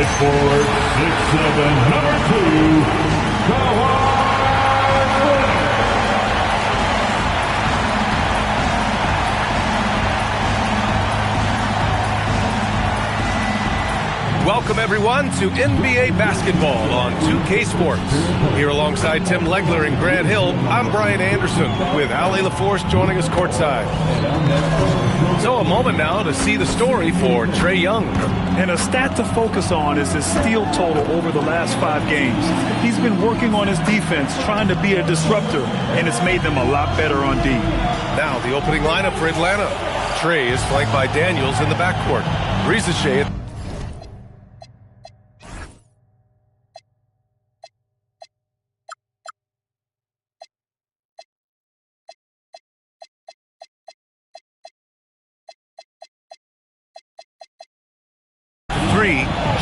At forward, 6'7", number 2, Kawhi. Welcome, everyone, to NBA basketball on 2K Sports. Here alongside Tim Legler and Grant Hill, I'm Brian Anderson with Ali LaForce joining us courtside. So a moment now to see the story for Trae Young. And a stat to focus on is his steal total over the last 5 games. He's been working on his defense, trying to be a disruptor, and it's made them a lot better on D. Now the opening lineup for Atlanta. Trae is flanked by Daniels in the backcourt. Rizichet.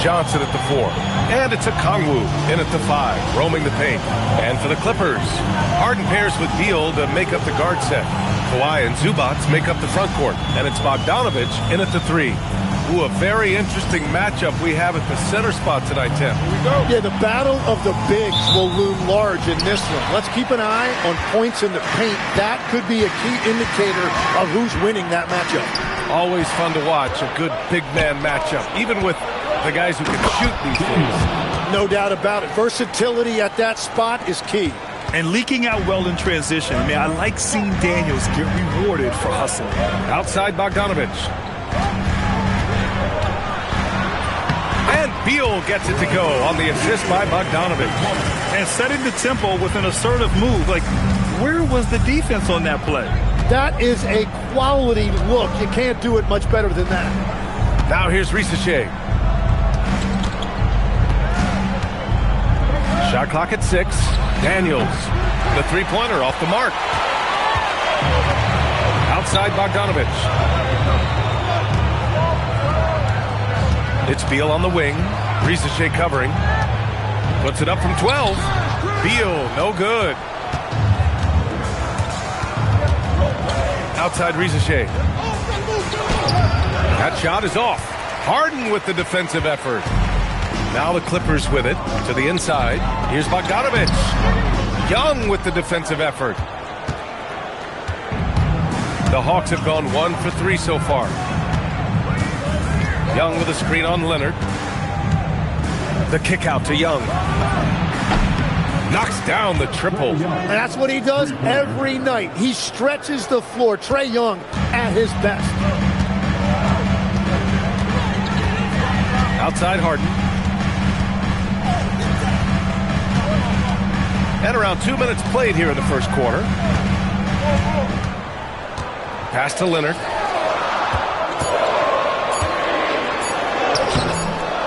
Johnson at the 4. And it's a Kongwu in at the 5, roaming the paint. And for the Clippers, Harden pairs with Beal to make up the guard set. Kawhi and Zubac make up the front court. And it's Bogdanovic in at the 3. Ooh, a very interesting matchup we have at the center spot tonight, Tim. Here we go. Yeah, the battle of the bigs will loom large in this one. Let's keep an eye on points in the paint. That could be a key indicator of who's winning that matchup. Always fun to watch a good big man matchup, even with the guys who can shoot these days. No doubt about it. Versatility at that spot is key. And leaking out well in transition. I mean, I like seeing Daniels get rewarded for hustling. Outside Bogdanovic. And Beal gets it to go on the assist by Bogdanovic. And setting the tempo with an assertive move. Like, where was the defense on that play? That is a quality look. You can't do it much better than that. Now here's Rizichet. Shot clock at 6. Daniels. The three-pointer off the mark. Outside Bogdanovic. It's Beal on the wing. Rizichet covering. Puts it up from 12. Beal, no good. Outside Rizichet. That shot is off. Harden with the defensive effort. Now the Clippers with it to the inside. Here's Bogdanovic. Young with the defensive effort. The Hawks have gone 1 for 3 so far. Young with a screen on Leonard. The kick out to Young. Knocks down the triple. And that's what he does every night. He stretches the floor. Trae Young at his best. Outside Harden. And around 2 minutes played here in the first quarter. Pass to Leonard.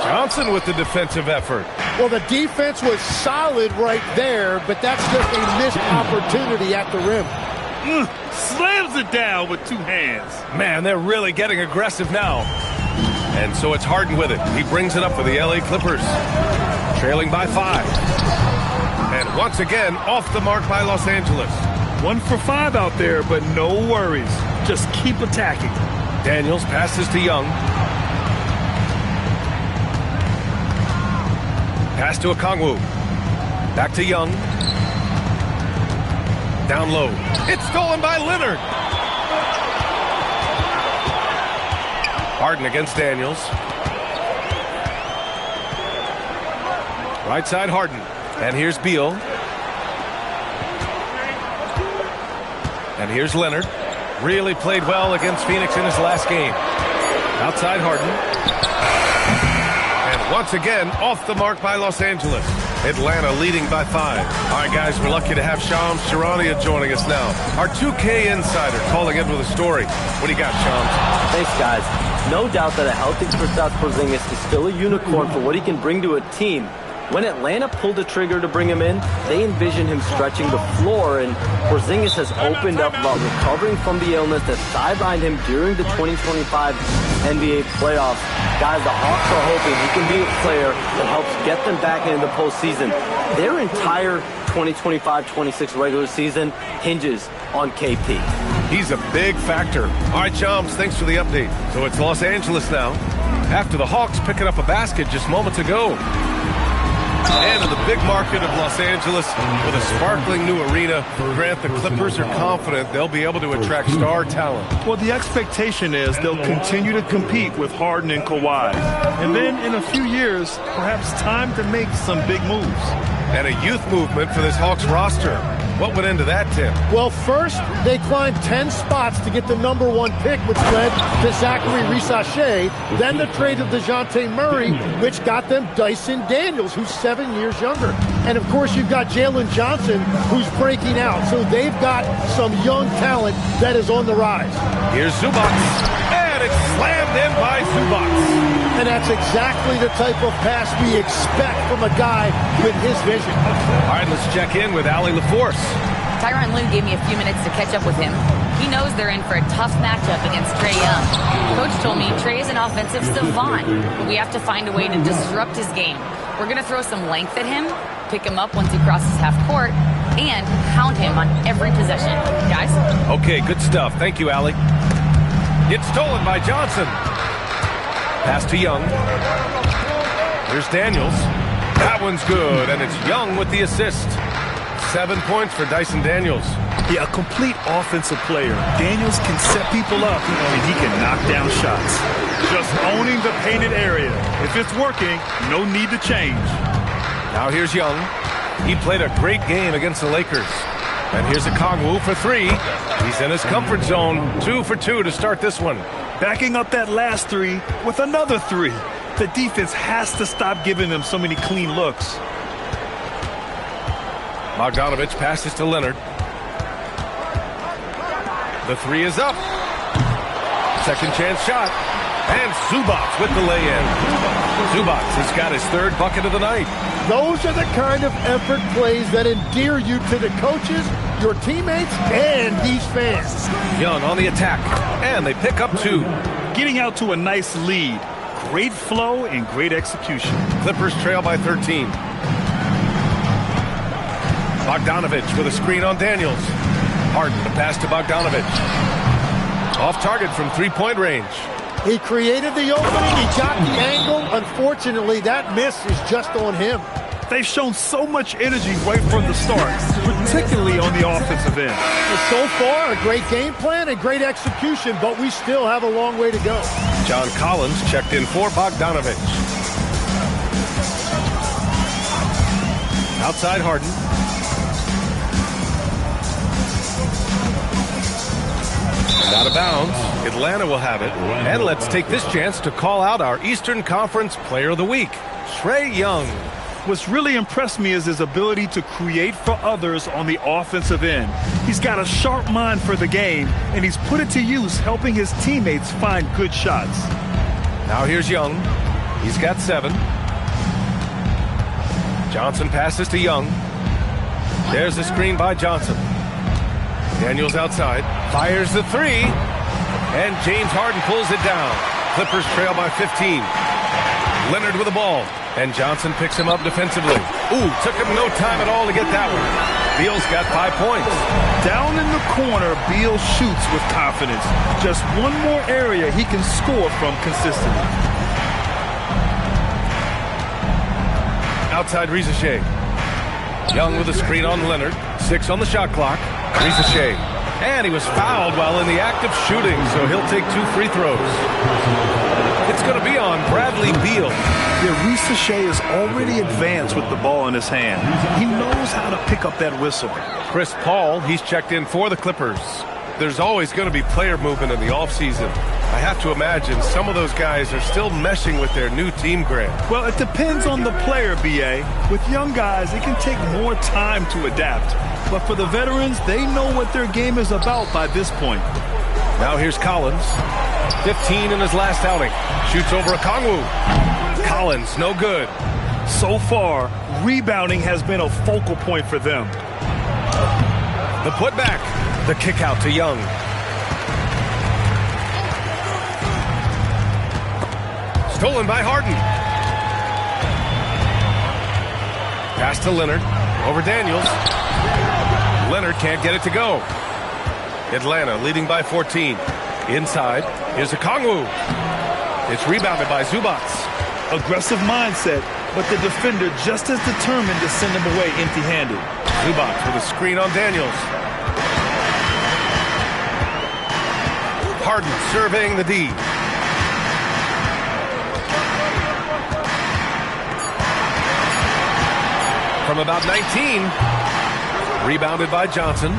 Johnson with the defensive effort. Well, the defense was solid right there, but that's just a missed opportunity at the rim. Slams it down with 2 hands. Man, they're really getting aggressive now. And so it's Harden with it. He brings it up for the LA Clippers. Trailing by 5. And once again, off the mark by Los Angeles. 1 for 5 out there, but no worries. Just keep attacking. Daniels passes to Young. Pass to Okongwu. Back to Young. Down low. It's stolen by Leonard. Harden against Daniels. Right side Harden. And here's Beal. And here's Leonard. Really played well against Phoenix in his last game. Outside Harden. And once again, off the mark by Los Angeles. Atlanta leading by 5. All right, guys, we're lucky to have Shams Charania joining us now. Our 2K insider calling in with a story. What do you got, Shams? Thanks, guys. No doubt that a healthy Kristaps Porzingis is still a unicorn for what he can bring to a team. When Atlanta pulled the trigger to bring him in, they envisioned him stretching the floor, and Porzingis has opened up about recovering from the illness that sidelined him during the 2025 NBA playoffs. Guys, the Hawks are hoping he can be a player that helps get them back into the postseason. Their entire 2025-26 regular season hinges on KP. He's a big factor. All right, chums, thanks for the update. So it's Los Angeles now, after the Hawks picking up a basket just moments ago. And in the big market of Los Angeles, with a sparkling new arena, Grant, the Clippers are confident they'll be able to attract star talent. Well, the expectation is they'll continue to compete with Harden and Kawhi. And then in a few years, perhaps time to make some big moves. And a youth movement for this Hawks roster. What went into that, Tim? Well, first, they climbed 10 spots to get the #1 pick, which led to Zachary Risachet. Then the trade of DeJounte Murray, which got them Dyson Daniels, who's 7 years younger. And, of course, you've got Jalen Johnson, who's breaking out. So they've got some young talent that is on the rise. Here's Zubac. And it's slammed in by Zubac. And that's exactly the type of pass we expect from a guy with his vision. All right, let's check in with Allie LaForce. Tyronn Lue gave me a few minutes to catch up with him. He knows they're in for a tough matchup against Trae Young. Coach told me Trae is an offensive savant, but we have to find a way to disrupt his game. We're going to throw some length at him, pick him up once he crosses half court, and hound him on every possession. Guys? Okay, good stuff. Thank you, Allie. It's stolen by Johnson. Pass to Young. Here's Daniels. That one's good, and it's Young with the assist. 7 points for Dyson Daniels. Yeah, a complete offensive player. Daniels can set people up, and he can knock down shots. Just owning the painted area. If it's working, no need to change. Now here's Young. He played a great game against the Lakers. And here's a Kongwu for 3. He's in his comfort zone. 2 for 2 to start this one. Backing up that last 3 with another 3. The defense has to stop giving them so many clean looks. Bogdanovich passes to Leonard. The 3 is up. Second chance shot. And Zubac with the lay-in. Zubac has got his 3rd bucket of the night. Those are the kind of effort plays that endear you to the coaches, your teammates, and these fans. Young on the attack. And they pick up 2. Getting out to a nice lead. Great flow and great execution. Clippers trail by 13. Bogdanovich with a screen on Daniels. Harden to pass to Bogdanovich. Off target from 3-point range. He created the opening. He got the angle. Unfortunately, that miss is just on him. They've shown so much energy right from the start, particularly on the offensive end. So far, a great game plan and great execution, but we still have a long way to go. John Collins checked in for Bogdanovich. Outside Harden. Out of bounds. Atlanta will have it. And let's take this chance to call out our Eastern Conference Player of the Week, Trae Young. What's really impressed me is his ability to create for others on the offensive end. He's got a sharp mind for the game, and he's put it to use helping his teammates find good shots. Now here's Young. He's got 7. Johnson passes to Young. There's the screen by Johnson. Daniels outside. Fires the 3. And James Harden pulls it down. Clippers trail by 15. Leonard with the ball. And Johnson picks him up defensively. Ooh, took him no time at all to get that one. Beal's got 5 points. Down in the corner, Beal shoots with confidence. Just one more area he can score from consistently. Outside Risachet. Young with a screen on Leonard. 6 on the shot clock. Risachet. And he was fouled while in the act of shooting, so he'll take 2 free throws. It's going to be on Bradley Beal. Yeah, Risachet is already advanced with the ball in his hand. He knows how to pick up that whistle. Chris Paul, he's checked in for the Clippers. There's always going to be player movement in the offseason. I have to imagine some of those guys are still meshing with their new team, Grant. Well, it depends on the player, B.A. With young guys, it can take more time to adapt. But for the veterans, they know what their game is about by this point. Now here's Collins. 15 in his last outing. Shoots over a Kongwu. Collins, no good. So far, rebounding has been a focal point for them. The putback. The kick out to Young. Stolen by Harden. Pass to Leonard. Over Daniels. Leonard can't get it to go. Atlanta leading by 14. Inside, here's a Kongwu. It's rebounded by Zubac. Aggressive mindset, but the defender just as determined to send him away empty-handed. Zubac with a screen on Daniels. Harden surveying the D. From about 19. Rebounded by Johnson.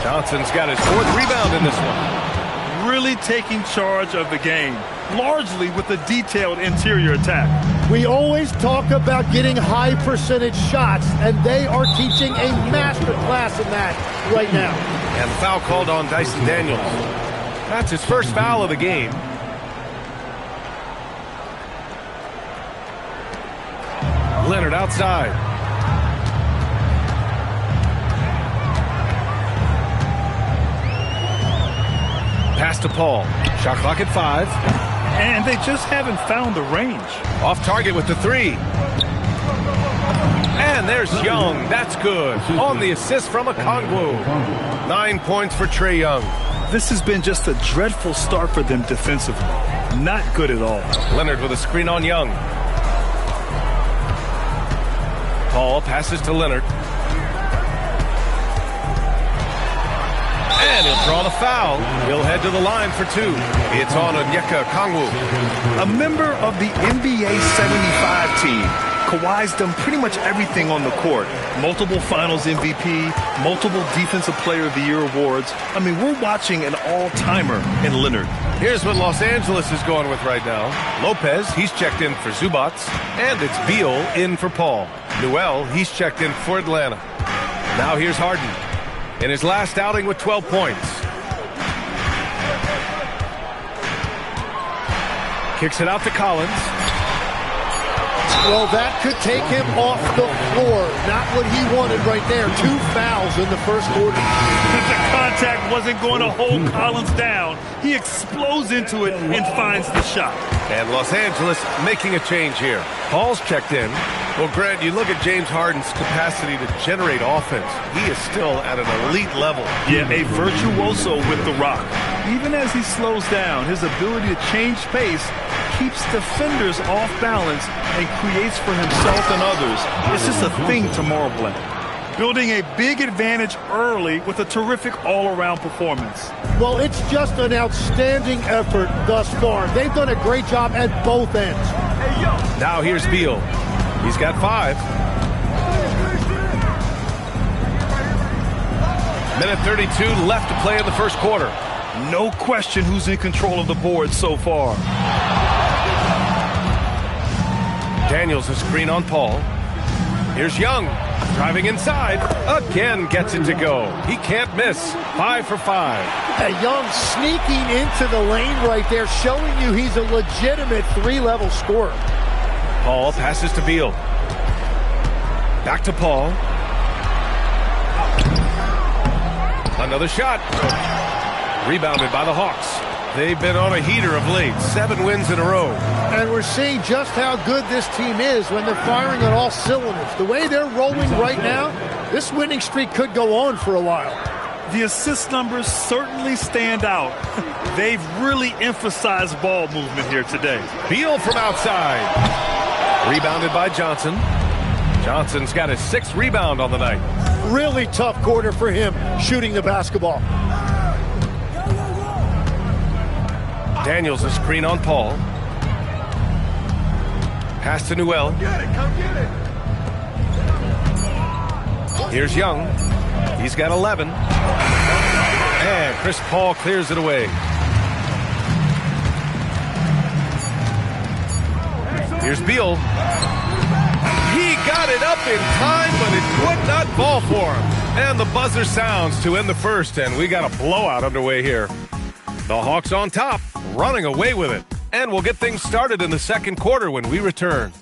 Johnson's got his 4th rebound in this one. Really taking charge of the game, largely with a detailed interior attack. We always talk about getting high percentage shots, and they are teaching a master class in that right now. And foul called on Dyson Daniels. That's his first foul of the game. Leonard outside. Pass to Paul. Shot clock at 5. And they just haven't found the range. Off target with the 3. And there's Young. That's good. On the assist from a Kongwu. 9 points for Trae Young. This has been just a dreadful start for them defensively. Not good at all. Leonard with a screen on Young. Paul passes to Leonard. And he'll draw the foul. He'll head to the line for 2. It's on Onyeka Kongwu. A member of the NBA 75 team. Kawhi's done pretty much everything on the court. Multiple Finals MVP, multiple Defensive Player of the Year awards. I mean, we're watching an all-timer in Leonard. Here's what Los Angeles is going with right now. Lopez, he's checked in for Zubac. And it's Beal in for Paul. Newell, he's checked in for Atlanta. Now here's Harden in his last outing with 12 points. Kicks it out to Collins. Well, that could take him off the floor. Not what he wanted right there. 2 fouls in the first quarter. The contact wasn't going to hold Collins down. He explodes into it and finds the shot. And Los Angeles making a change here. Paul's checked in. Well, Grant, you look at James Harden's capacity to generate offense. He is still at an elite level. Yeah, a virtuoso with the rock. Even as he slows down, his ability to change pace keeps defenders off balance and creates for himself and others. It's just a thing to Marblehead. Building a big advantage early with a terrific all-around performance. Well, it's just an outstanding effort thus far. They've done a great job at both ends. Now here's Beal. He's got 5. Minute 32 left to play in the first quarter. No question who's in control of the board so far. Daniels a screen on Paul. Here's Young. Driving inside. Again gets it to go. He can't miss. 5 for 5. Young sneaking into the lane right there, showing you he's a legitimate 3-level scorer. Paul passes to Beal. Back to Paul. Another shot. Rebounded by the Hawks. They've been on a heater of late. 7 wins in a row. And we're seeing just how good this team is when they're firing on all cylinders. The way they're rolling right now, this winning streak could go on for a while. The assist numbers certainly stand out. They've really emphasized ball movement here today. Beal from outside. Rebounded by Johnson. Johnson's got his 6th rebound on the night. Really tough quarter for him shooting the basketball. Daniels a screen on Paul. Pass to Newell. Come get it. Here's Young. He's got 11. And Chris Paul clears it away. Here's Beal. He got it up in time, but it would not fall for him. And the buzzer sounds to end the first, and we got a blowout underway here. The Hawks on top, running away with it. And we'll get things started in the second quarter when we return.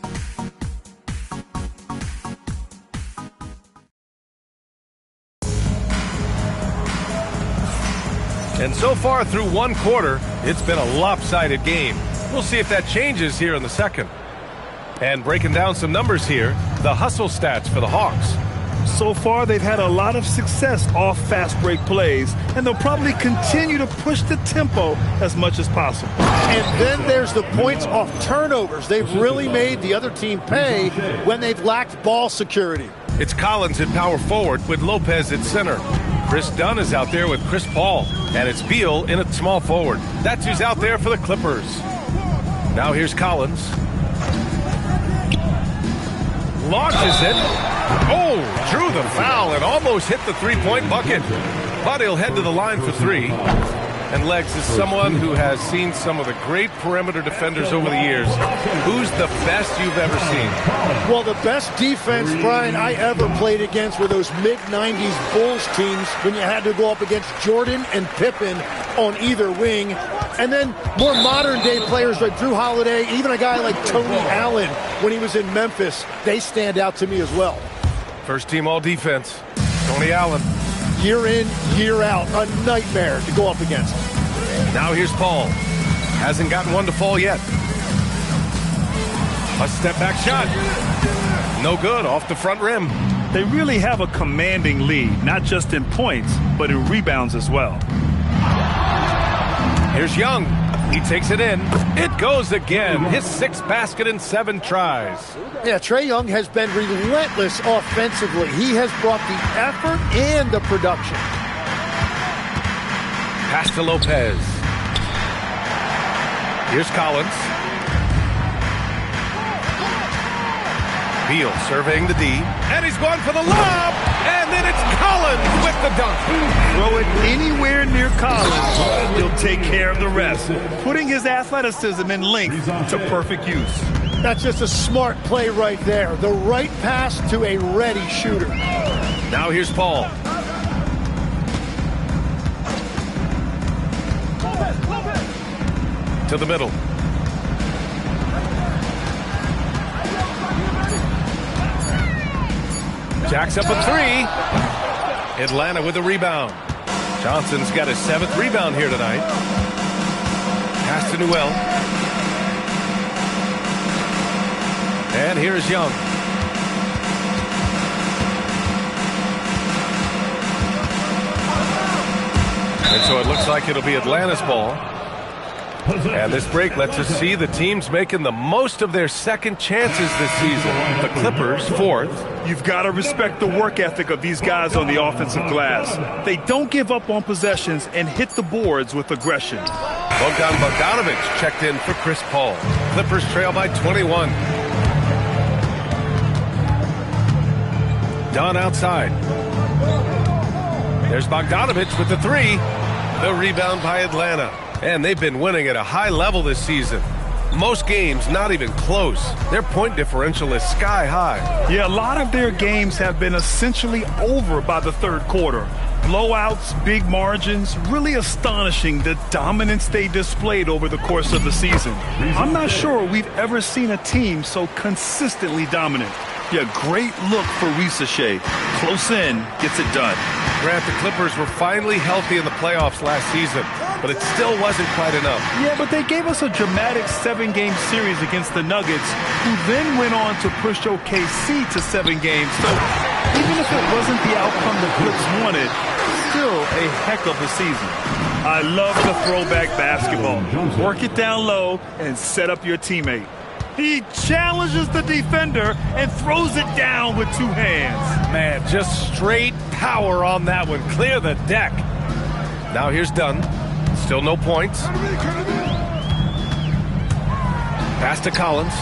And so far through one quarter, it's been a lopsided game. We'll see if that changes here in the second. And breaking down some numbers here, the hustle stats for the Hawks. So far, they've had a lot of success off fast break plays, and they'll probably continue to push the tempo as much as possible. And then there's the points off turnovers. They've really made the other team pay when they've lacked ball security. It's Collins at power forward with Lopez at center. Chris Dunn is out there with Chris Paul. And it's Beal in at small forward. That's who's out there for the Clippers. Now here's Collins. Launches it. Oh, drew the foul and almost hit the three-point bucket. But he'll head to the line for three. And Legs is someone who has seen some of the great perimeter defenders over the years. Who's the best you've ever seen? Well, the best defense, Brian, I ever played against were those mid-90s Bulls teams when you had to go up against Jordan and Pippen on either wing. And then more modern-day players like Drew Holiday, even a guy like Tony Allen when he was in Memphis, they stand out to me as well. First team all-defense, Tony Allen. Year in, year out, a nightmare to go up against. Now here's Paul. Hasn't gotten one to fall yet. A step-back shot. No good, off the front rim. They really have a commanding lead, not just in points, but in rebounds as well. Here's Young. He takes it in. It goes again. His sixth basket in 7 tries. Yeah, Trae Young has been relentless offensively. He has brought the effort and the production. Pass to Lopez. Here's Collins. Beal surveying the D. And he's going for the lob. And then it's Collins with the dunk. Throw it anywhere near Collins. He'll take care of the rest, putting his athleticism and length to perfect use. That's just a smart play right there. The right pass to a ready shooter. Now here's Paul. To the middle. Jacks up a three. Atlanta with a rebound. Johnson's got his 7th rebound here tonight. Pass to Newell. And here's Young. And so it looks like it'll be Atlanta's ball. And this break lets us see the teams making the most of their second chances this season. The Clippers, 4th. You've got to respect the work ethic of these guys on the offensive glass. They don't give up on possessions and hit the boards with aggression. Bogdanovich checked in for Chris Paul. Clippers trail by 21. Dunn outside. There's Bogdanovich with the 3. The rebound by Atlanta. And they've been winning at a high level this season. Most games not even close. Their point differential is sky high. Yeah, a lot of their games have been essentially over by the 3rd quarter. Blowouts, big margins, really astonishing the dominance they displayed over the course of the season. I'm not sure we've ever seen a team so consistently dominant. Yeah, great look for Shai. Close in, gets it done. Grant, the Clippers were finally healthy in the playoffs last season, but it still wasn't quite enough. Yeah, but they gave us a dramatic 7-game series against the Nuggets, who then went on to push OKC to 7 games. So even if it wasn't the outcome the Clips wanted, still a heck of a season. I love the throwback basketball. Work it down low and set up your teammate. He challenges the defender and throws it down with 2 hands. Man, just straight power on that one. Clear the deck. Now here's Dunn. Still no points. Pass to Collins.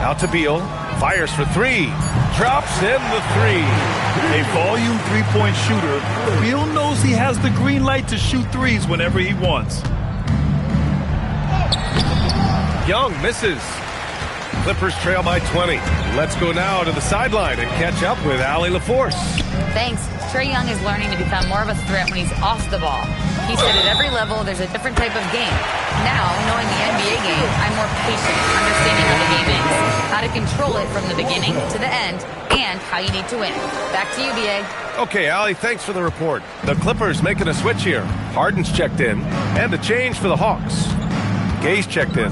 Out to Beal. Fires for 3. Drops in the 3. A volume 3-point shooter. Beal knows he has the green light to shoot 3s whenever he wants. Young misses. Clippers trail by 20. Let's go now to the sideline and catch up with Allie LaForce. Thanks. Trae Young is learning to become more of a threat when he's off the ball. He said at every level there's a different type of game. Now, knowing the NBA game, I'm more patient, understanding how the game is, how to control it from the beginning to the end, and how you need to win. Back to you, B.A. Okay, Allie, thanks for the report. The Clippers making a switch here. Harden's checked in, and a change for the Hawks. Gay's checked in.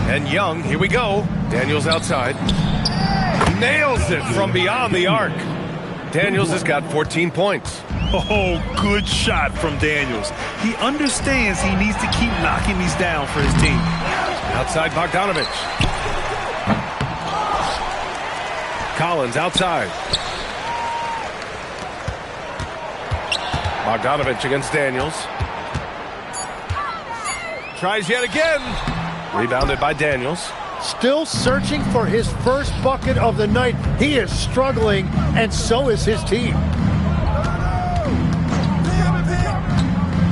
And Young, here we go. Daniels outside. nails it from beyond the arc. Daniels has got 14 points. Oh, good shot from Daniels. He understands he needs to keep knocking these down for his team. Outside Bogdanovich. Collins outside. Bogdanovich against Daniels. Tries yet again. Rebounded by Daniels. Still searching for his first bucket of the night. He is struggling, and so is his team.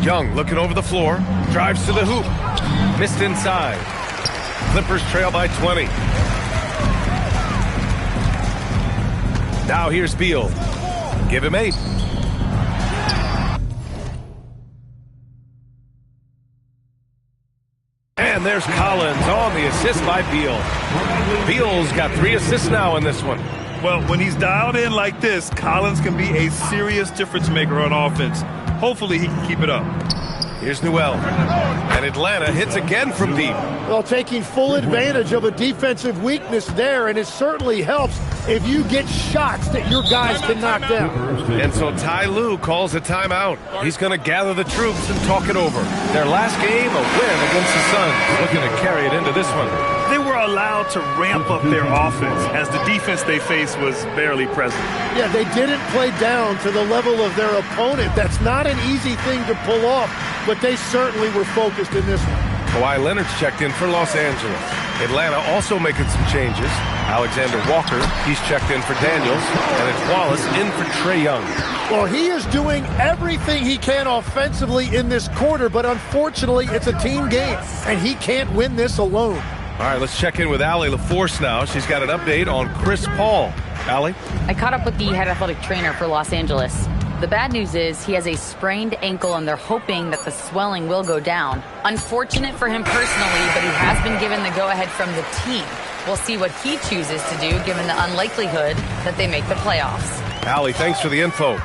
Young looking over the floor. Drives to the hoop. Missed inside. Clippers trail by 20. Now here's Beal. Give him 8. And there's Collins on the assist by Beal. Beal's got 3 assists now in this one. Well, when he's dialed in like this, Collins can be a serious difference maker on offense. Hopefully he can keep it up. Here's Newell. And Atlanta hits again from deep. Well, taking full advantage of a defensive weakness there, and it certainly helps if you get shots that your guys can knock down. And so Ty Lue calls a timeout. He's going to gather the troops and talk it over. Their last game, a win against the Suns, looking to carry it into this one. They were allowed to ramp up their offense as the defense they faced was barely present. Yeah, they didn't play down to the level of their opponent. That's not an easy thing to pull off, but they certainly were focused in this one. Kawhi Leonard's checked in for Los Angeles. Atlanta also making some changes. Alexander Walker, he's checked in for Daniels, and it's Wallace in for Trae Young. Well, he is doing everything he can offensively in this quarter, but unfortunately, it's a team game, and he can't win this alone. All right, let's check in with Allie LaForce now. She's got an update on Chris Paul. Allie? I caught up with the head athletic trainer for Los Angeles. The bad news is he has a sprained ankle, and they're hoping that the swelling will go down. Unfortunate for him personally, but he has been given the go-ahead from the team. We'll see what he chooses to do, given the unlikelihood that they make the playoffs. Allie, thanks for the info.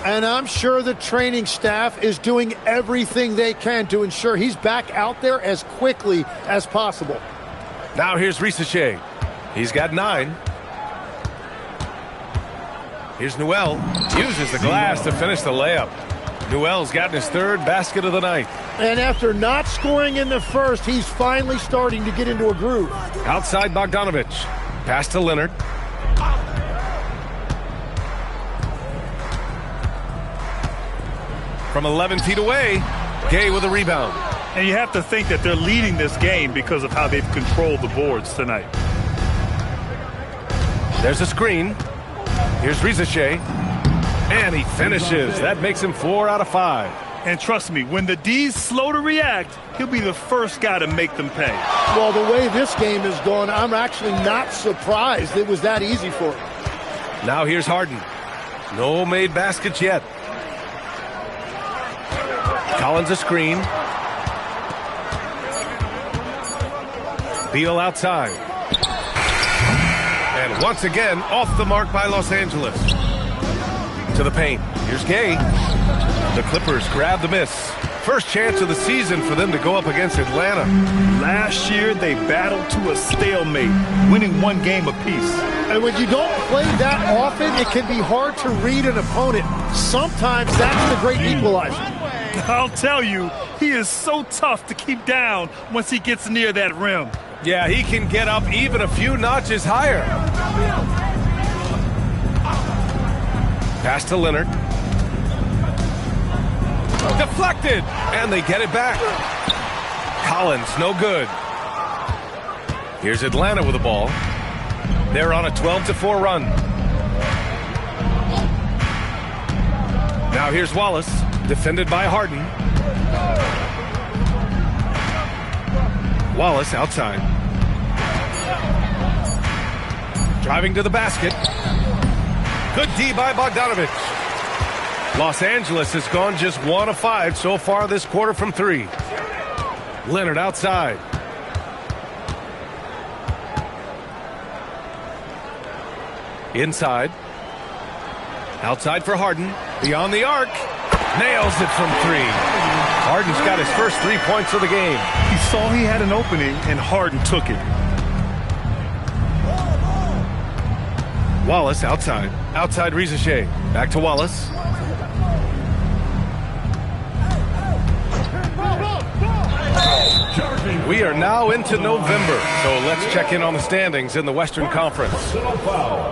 And I'm sure the training staff is doing everything they can to ensure he's back out there as quickly as possible. Now here's Risache. He's got 9. Here's Newell. Uses the glass to finish the layup. Newell's gotten his 3rd basket of the night. And after not scoring in the first, he's finally starting to get into a groove. Outside Bogdanovich. Pass to Leonard. From 11 feet away, Gay with a rebound. And you have to think that they're leading this game because of how they've controlled the boards tonight. There's a screen. Here's Risache. And he finishes. That makes him 4 out of 5. And trust me, when the D's slow to react, he'll be the first guy to make them pay. Well, the way this game has gone, I'm actually not surprised it was that easy for him. Now here's Harden. No made baskets yet. Collins a screen. Beal outside. And once again, off the mark by Los Angeles. To the paint. Here's Gay. The Clippers grab the miss. First chance of the season for them to go up against Atlanta. Last year, they battled to a stalemate, winning 1 game apiece. And when you don't play that often, it can be hard to read an opponent. Sometimes that's the great equalizer. I'll tell you, he is so tough to keep down once he gets near that rim. Yeah, he can get up even a few notches higher. Pass to Leonard. Deflected, and they get it back. Collins, no good. Here's Atlanta with the ball. They're on a 12-4 run. Now here's Wallace, defended by Harden. Wallace outside. Driving to the basket. Good D by Bogdanovich. Los Angeles has gone just 1 of 5 so far this quarter from 3. Leonard outside. Inside. Outside for Harden. Beyond the arc. Nails it from 3. Harden's got his first 3 points of the game. He saw he had an opening, and Harden took it. Wallace outside. Outside Ricochet. Back to Wallace. We are now into November, so let's check in on the standings in the Western Conference.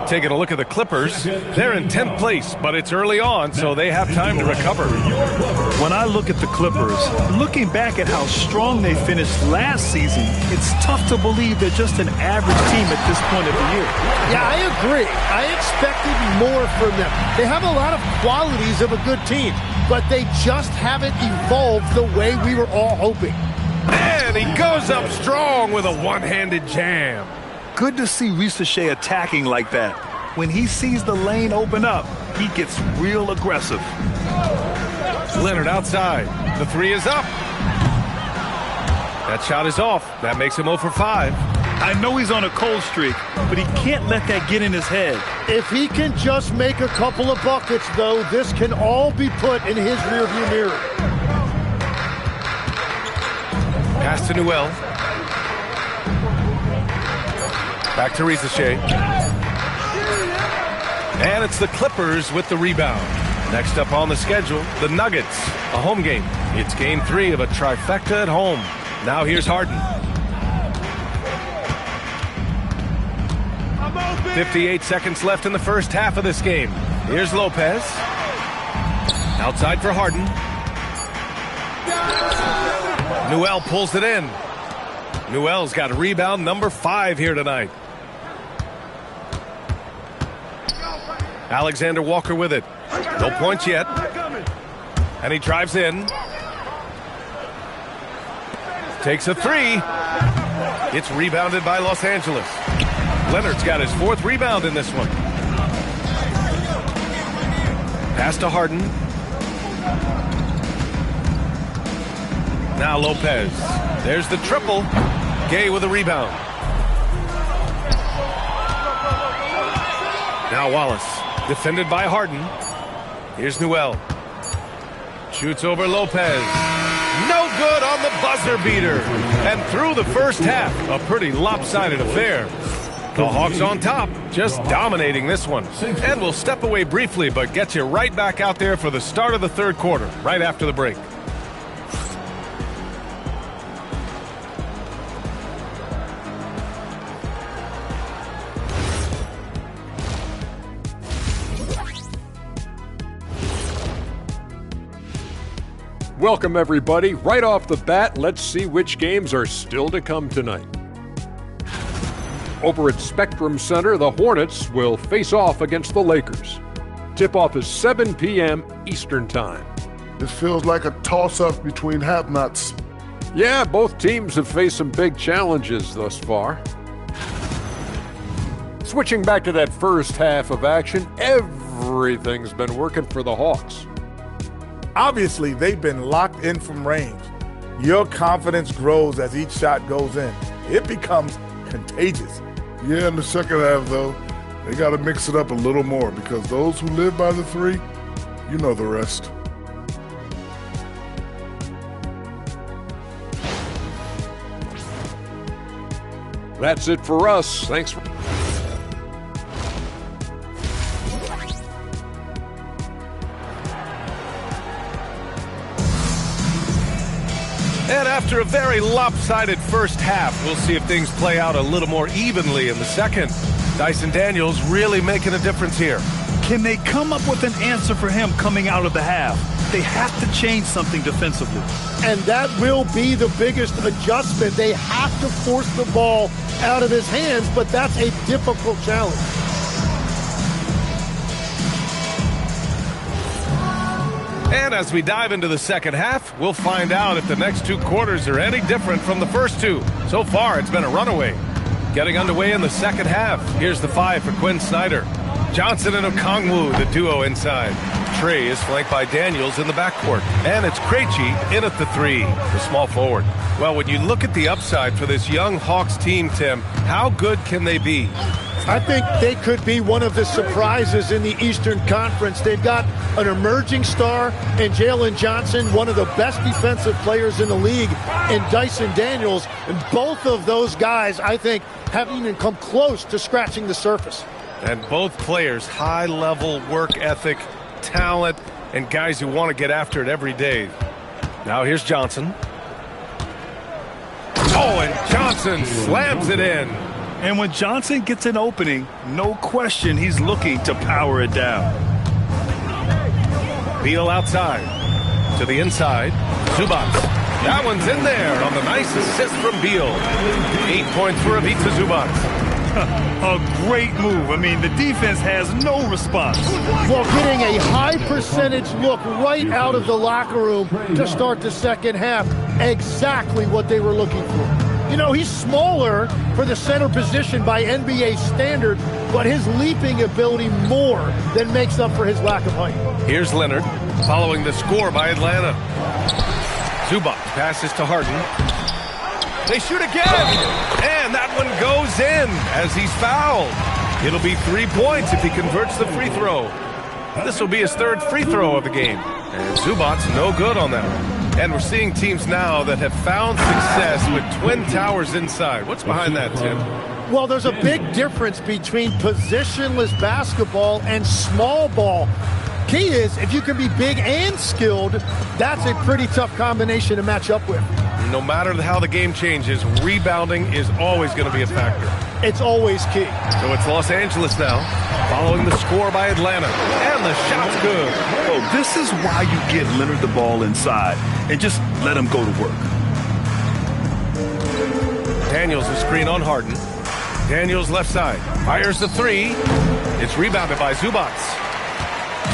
Taking a look at the Clippers, they're in 10th place, but it's early on, so they have time to recover. When I look at the Clippers, looking back at how strong they finished last season, it's tough to believe they're just an average team at this point of the year. Yeah, I agree. I expected more from them. They have a lot of qualities of a good team, but they just haven't evolved the way we were all hoping. And he goes up strong with a one-handed jam. Good to see Ricochet attacking like that. When he sees the lane open up, he gets real aggressive. Leonard outside. The three is up. That shot is off. That makes him 0 for 5. I know he's on a cold streak, but he can't let that get in his head. If he can just make a couple of buckets, though, this can all be put in his rearview mirror. Pass to Newell. Back to Ricochet. And it's the Clippers with the rebound. Next up on the schedule, the Nuggets, a home game. It's game 3 of a trifecta at home. Now here's Harden. 58 seconds left in the first half of this game. Here's Lopez. Outside for Harden. Newell pulls it in. Newell's got rebound number 5 here tonight. Alexander Walker with it. No points yet. And he drives in. Takes a 3. It's rebounded by Los Angeles. Leonard's got his 4th rebound in this one. Pass to Harden. Now Lopez. There's the triple. Gay with a rebound. Now Wallace. Defended by Harden. Here's Newell. Shoots over Lopez. No good on the buzzer beater. And through the first half, a pretty lopsided affair. The Hawks on top, just dominating this one. And we'll step away briefly, but get you right back out there for the start of the third quarter, right after the break. Welcome, everybody. Right off the bat, let's see which games are still to come tonight. Over at Spectrum Center, the Hornets will face off against the Lakers. Tip-off is 7 p.m. Eastern Time. This feels like a toss-up between have-nots. Yeah, both teams have faced some big challenges thus far. Switching back to that first half of action, everything's been working for the Hawks. Obviously, they've been locked in from range. Your confidence grows as each shot goes in. It becomes contagious. Yeah, in the second half, though, they got to mix it up a little more because those who live by the 3, you know the rest. That's it for us. Thanks for... And after a very lopsided first half, we'll see if things play out a little more evenly in the second. Dyson Daniels really making a difference here. Can they come up with an answer for him coming out of the half? They have to change something defensively. And that will be the biggest adjustment. They have to force the ball out of his hands, but that's a difficult challenge. And as we dive into the second half, we'll find out if the next 2 quarters are any different from the first 2. So far, it's been a runaway. Getting underway in the second half. Here's the 5 for Quinn Snyder. Johnson and Okongwu, the duo inside. Trey is flanked by Daniels in the backcourt. And it's Krejci in at the 3, the small forward. Well, when you look at the upside for this young Hawks team, Tim, how good can they be? I think they could be one of the surprises in the Eastern Conference. They've got an emerging star in Jalen Johnson, one of the best defensive players in the league, and Dyson Daniels. And both of those guys, I think, haven't even come close to scratching the surface. And both players, high-level work ethic, talent, and guys who want to get after it every day. Now here's Johnson. Oh, and Johnson slams it in. And when Johnson gets an opening, no question he's looking to power it down. Beal outside. To the inside. Zubac. That one's in there on the nice assist from Beal. 8 points for Ivica Zubac. A great move. I mean, the defense has no response. Well, getting a high percentage look right out of the locker room to start the second half. Exactly what they were looking for. You know, he's smaller for the center position by NBA standards, but his leaping ability more than makes up for his lack of height. Here's Leonard following the score by Atlanta. Zubac passes to Harden. They shoot again, and that one goes in as he's fouled. It'll be 3 points if he converts the free throw. This will be his third free throw of the game, and Zubac's no good on that one. And we're seeing teams now that have found success with twin towers inside. What's behind that, Tim? Well, there's a big difference between positionless basketball and small ball. Key is, if you can be big and skilled, that's a pretty tough combination to match up with. No matter how the game changes, rebounding is always going to be a factor. It's always key. So it's Los Angeles now, following the score by Atlanta. And the shot's good. Oh, this is why you get Leonard the ball inside and just let him go to work. Daniels a screen on Harden. Daniels left side. Fires the three. It's rebounded by Zubac.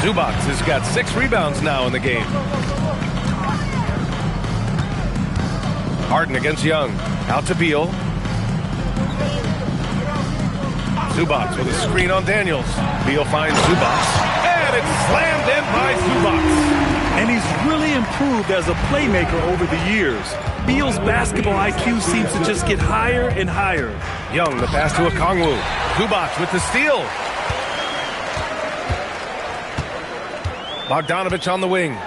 Zubac has got 6 rebounds now in the game. Harden against Young. Out to Beal. Zubac with a screen on Daniels. Beal finds Zubac. And it's slammed in by Zubac. And he's really improved as a playmaker over the years. Beal's basketball IQ seems to just get higher and higher. Young, the pass to Okongwu. Zubac with the steal. Bogdanovich on the wing.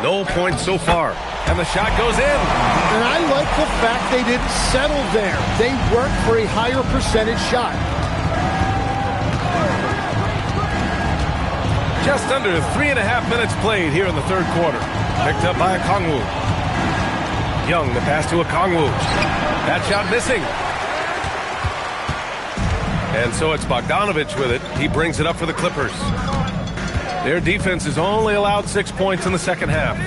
No points so far. And the shot goes in. And I like the fact they didn't settle there. They worked for a higher percentage shot. Just under 3.5 minutes played here in the third quarter. Picked up by Okongwu. Young, the pass to Okongwu. That shot missing. And so it's Bogdanovich with it. He brings it up for the Clippers. Their defense has only allowed 6 points in the second half.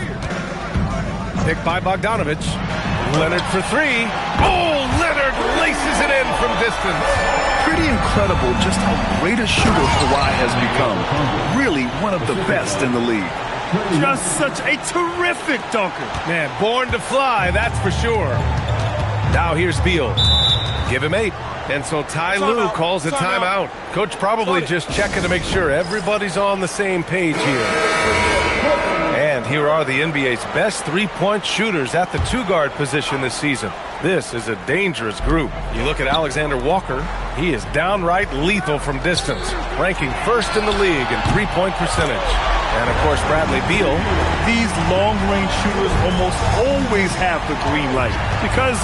Picked by Bogdanovich. Leonard for 3. Oh, Leonard laces it in from distance. Pretty incredible just how great a shooter Kawhi has become. Really one of the best in the league. Just such a terrific dunker. Man, born to fly, that's for sure. Now here's Beal. Give him 8. And so Ty Lue calls a timeout. Coach probably just checking to make sure everybody's on the same page here. And here are the NBA's best three-point shooters at the two-guard position this season. This is a dangerous group. You look at Alexander Walker, he is downright lethal from distance, ranking first in the league in three-point percentage. And, of course, Bradley Beal. These long-range shooters almost always have the green light because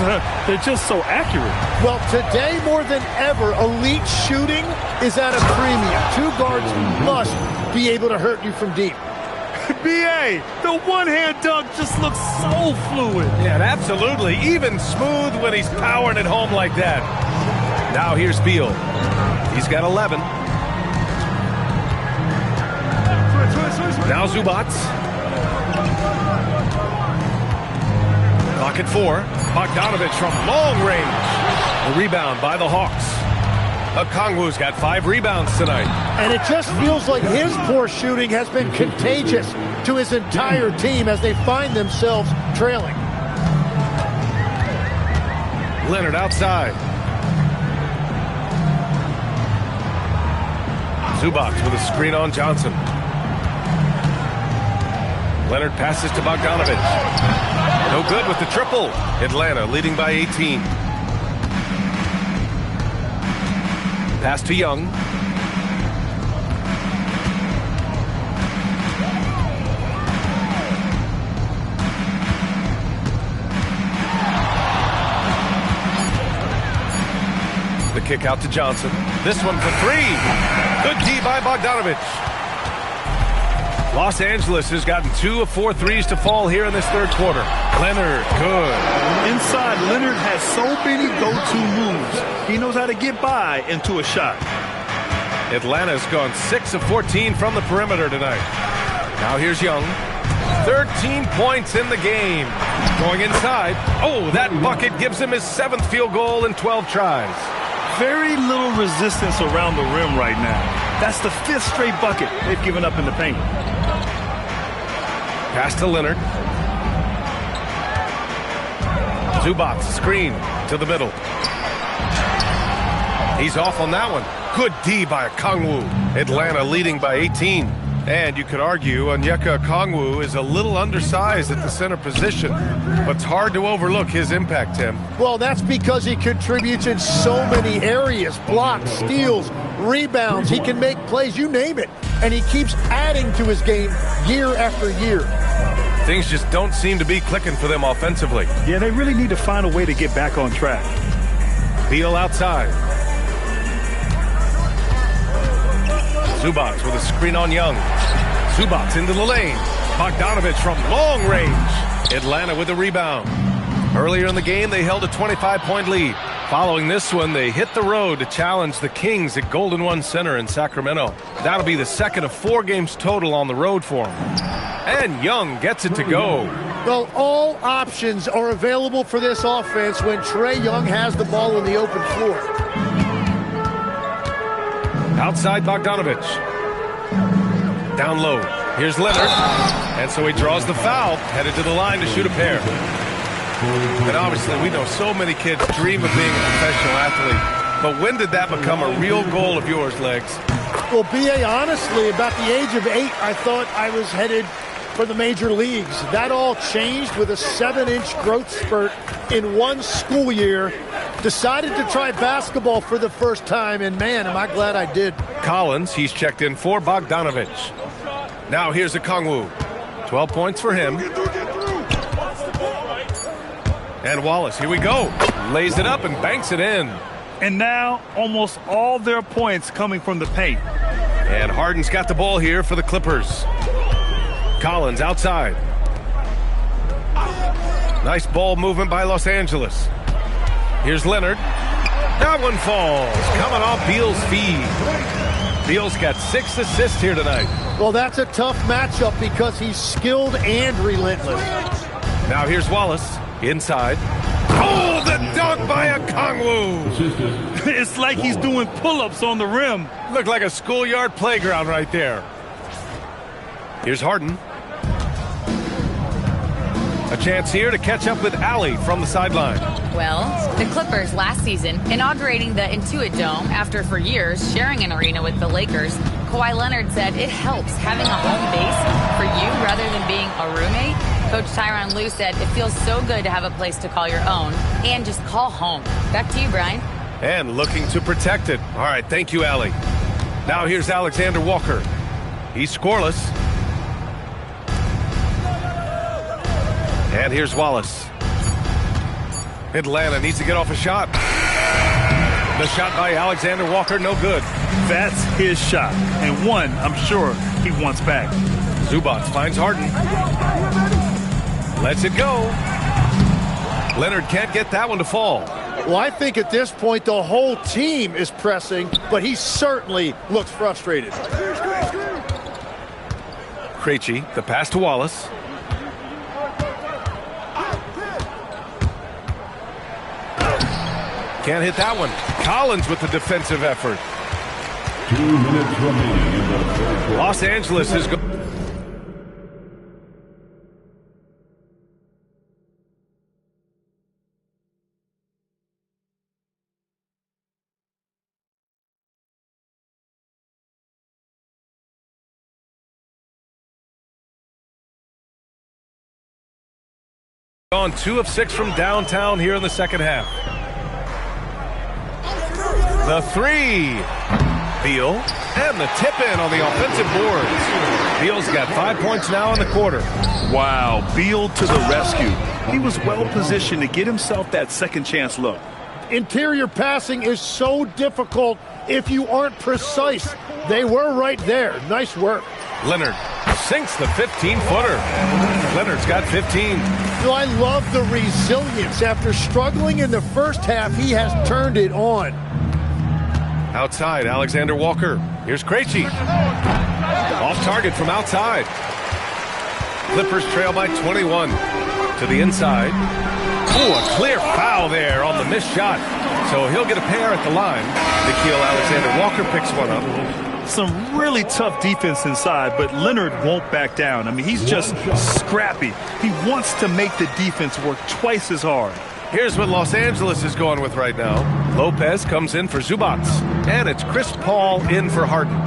they're just so accurate. Well, today more than ever, elite shooting is at a premium. Two guards must be able to hurt you from deep. B.A., the one-hand dunk just looks so fluid. Yeah, absolutely. Even smooth when he's powering it home like that. Now here's Beal. He's got 11. Now Zubac. Clock at 4. Bogdanovich from long range. The rebound by the Hawks. Okongwu's got 5 rebounds tonight. And it just feels like his poor shooting has been contagious to his entire team as they find themselves trailing. Leonard outside. Zubac with a screen on Johnson. Leonard passes to Bogdanovich. No good with the triple. Atlanta leading by 18. Pass to Young. The kick out to Johnson. This one for three. Good D by Bogdanovich. Los Angeles has gotten 2 of 4 threes to fall here in this third quarter. Leonard, good. Inside, Leonard has so many go-to moves. He knows how to get by into a shot. Atlanta's gone 6 of 14 from the perimeter tonight. Now here's Young. 13 points in the game. Going inside. Oh, that bucket gives him his 7th field goal in 12 tries. Very little resistance around the rim right now. That's the 5th straight bucket they've given up in the paint. Pass to Leonard. Zubac, screen to the middle. He's off on that one. Good D by Okongwu. Atlanta leading by 18. And you could argue Onyeka Okongwu is a little undersized at the center position, but it's hard to overlook his impact, Tim. Well, that's because he contributes in so many areas. Blocks, steals, rebounds. He can make plays, you name it. And he keeps adding to his game year after year. Things just don't seem to be clicking for them offensively. Yeah, they really need to find a way to get back on track. Beal outside. Zubac with a screen on Young. Zubac into the lane. Bogdanovich from long range. Atlanta with a rebound. Earlier in the game, they held a 25-point lead. Following this one, they hit the road to challenge the Kings at Golden One Center in Sacramento. That'll be the second of 4 games total on the road for them. And Young gets it to go. Well, all options are available for this offense when Trae Young has the ball in the open floor. Outside Bogdanovich. Down low. Here's Leonard. And so he draws the foul, headed to the line to shoot a pair. And obviously we know so many kids dream of being a professional athlete. But when did that become a real goal of yours, Legs? Well, B.A., honestly, about the age of 8, I thought I was headed for the major leagues. That all changed with a 7-inch growth spurt in one school year. Decided to try basketball for the first time, and man, am I glad I did. Collins, he's checked in for Bogdanovich. Now here's Okongwu. 12 points for him. And Wallace, here we go. Lays it up and banks it in. And now almost all their points coming from the paint. And Harden's got the ball here for the Clippers. Collins outside. Nice ball movement by Los Angeles. Here's Leonard. That one falls. Coming off Beal's feed. Beal's got 6 assists here tonight. Well, that's a tough matchup because he's skilled and relentless. Now here's Wallace. Inside. Oh, the dunk by Okongwu. It's like he's doing pull-ups on the rim. Looked like a schoolyard playground right there. Here's Harden. A chance here to catch up with Allie from the sideline. Well, the Clippers last season, inaugurating the Intuit Dome after for years sharing an arena with the Lakers, Kawhi Leonard said it helps having a home base for you rather than being a roommate. Coach Tyronn Lue said it feels so good to have a place to call your own and just call home. Back to you, Brian. And looking to protect it. All right, thank you, Allie. Now here's Alexander Walker. He's scoreless. And here's Wallace. Atlanta needs to get off a shot. The shot by Alexander Walker, no good. That's his shot. And one, I'm sure, he wants back. Zubac finds Harden. Lets it go. Leonard can't get that one to fall. Well, I think at this point the whole team is pressing, but he certainly looks frustrated. Krejci, the pass to Wallace. Can't hit that one. Collins with the defensive effort. 2 minutes remaining in the third quarter. Los Angeles is gone 2 of 6 from downtown here in the second half. The three. Beal. And the tip in on the offensive boards. Beal's got 5 points now in the quarter. Wow, Beal to the rescue. He was well positioned to get himself that second chance look. Interior passing is so difficult if you aren't precise. They were right there. Nice work. Leonard sinks the 15-footer. Leonard's got 15. I love the resilience. After struggling in the first half, he has turned it on. Outside, Alexander Walker. Here's Krejci. Off target from outside. Clippers trail by 21. To the inside. Oh, a clear foul there on the missed shot. So he'll get a pair at the line. Nickeil Alexander-Walker picks one up. Some really tough defense inside, but Leonard won't back down. I mean, he's just scrappy. He wants to make the defense work twice as hard. Here's what Los Angeles is going with right now. Lopez comes in for Zubats. And it's Chris Paul in for Harden.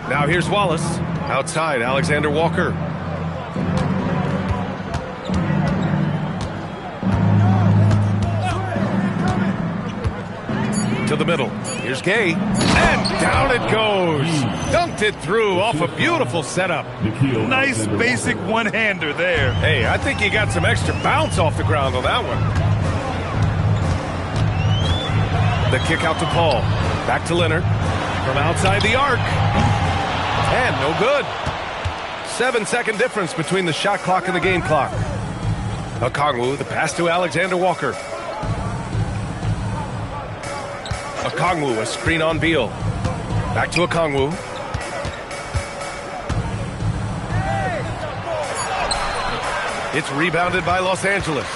Now here's Wallace. Outside, Alexander Walker. To the middle. Here's Gay. And down it goes. Dunked it through off a beautiful setup. Nice basic one-hander there. Hey, I think he got some extra bounce off the ground on that one. The kick out to Paul. Back to Leonard. From outside the arc. And no good. 7-second difference between the shot clock and the game clock. Okongwu, the pass to Alexander Walker. Okongwu, a screen on Beal. Back to Okongwu. It's rebounded by Los Angeles.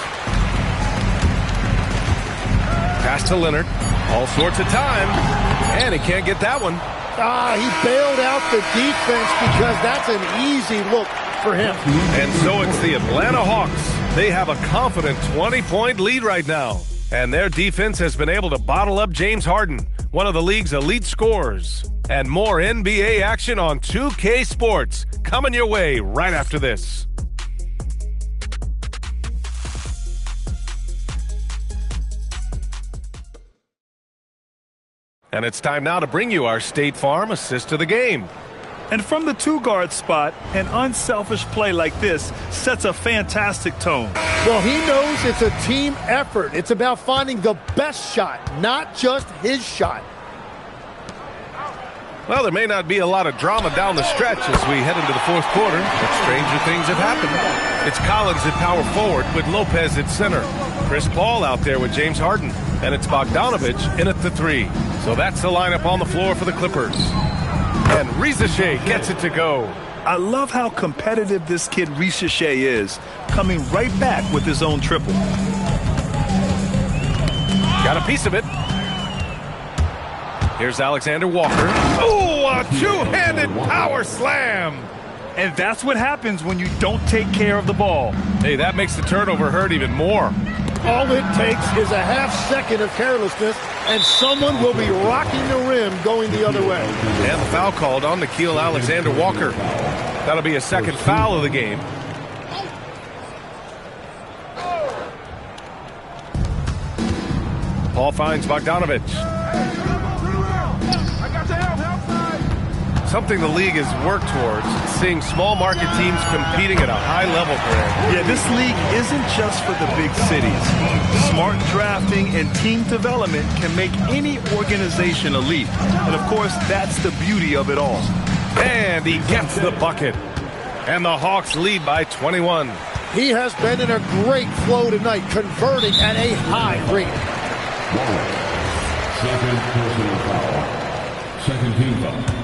Pass to Leonard. All sorts of time. And he can't get that one. He bailed out the defense because that's an easy look for him. And so it's the Atlanta Hawks. They have a confident 20-point lead right now. And their defense has been able to bottle up James Harden, one of the league's elite scorers. And more NBA action on 2K Sports coming your way right after this. And it's time now to bring you our State Farm assist to the game. And from the two-guard spot, an unselfish play like this sets a fantastic tone. Well, he knows it's a team effort. It's about finding the best shot, not just his shot. Well, there may not be a lot of drama down the stretch as we head into the fourth quarter, but stranger things have happened. It's Collins at power forward with Lopez at center. Chris Paul out there with James Harden. And it's Bogdanovich in at the three. So that's the lineup on the floor for the Clippers. And Risache gets it to go. I love how competitive this kid Risache is, coming right back with his own triple. Got a piece of it. Here's Alexander Walker. Oh, a two-handed power slam. And that's what happens when you don't take care of the ball. Hey, that makes the turnover hurt even more. All it takes is a half second of carelessness, and someone will be rocking the rim going the other way. And the foul called on Nickeil Alexander Walker. That'll be a second foul of the game. Paul finds Bogdanovich. Something the league has worked towards, seeing small market teams competing at a high level, Greg. Yeah, this league isn't just for the big cities. Smart drafting and team development can make any organization elite. And of course, that's the beauty of it all. And he gets the bucket. And the Hawks lead by 21. He has been in a great flow tonight, converting at a high rate. Second team foul.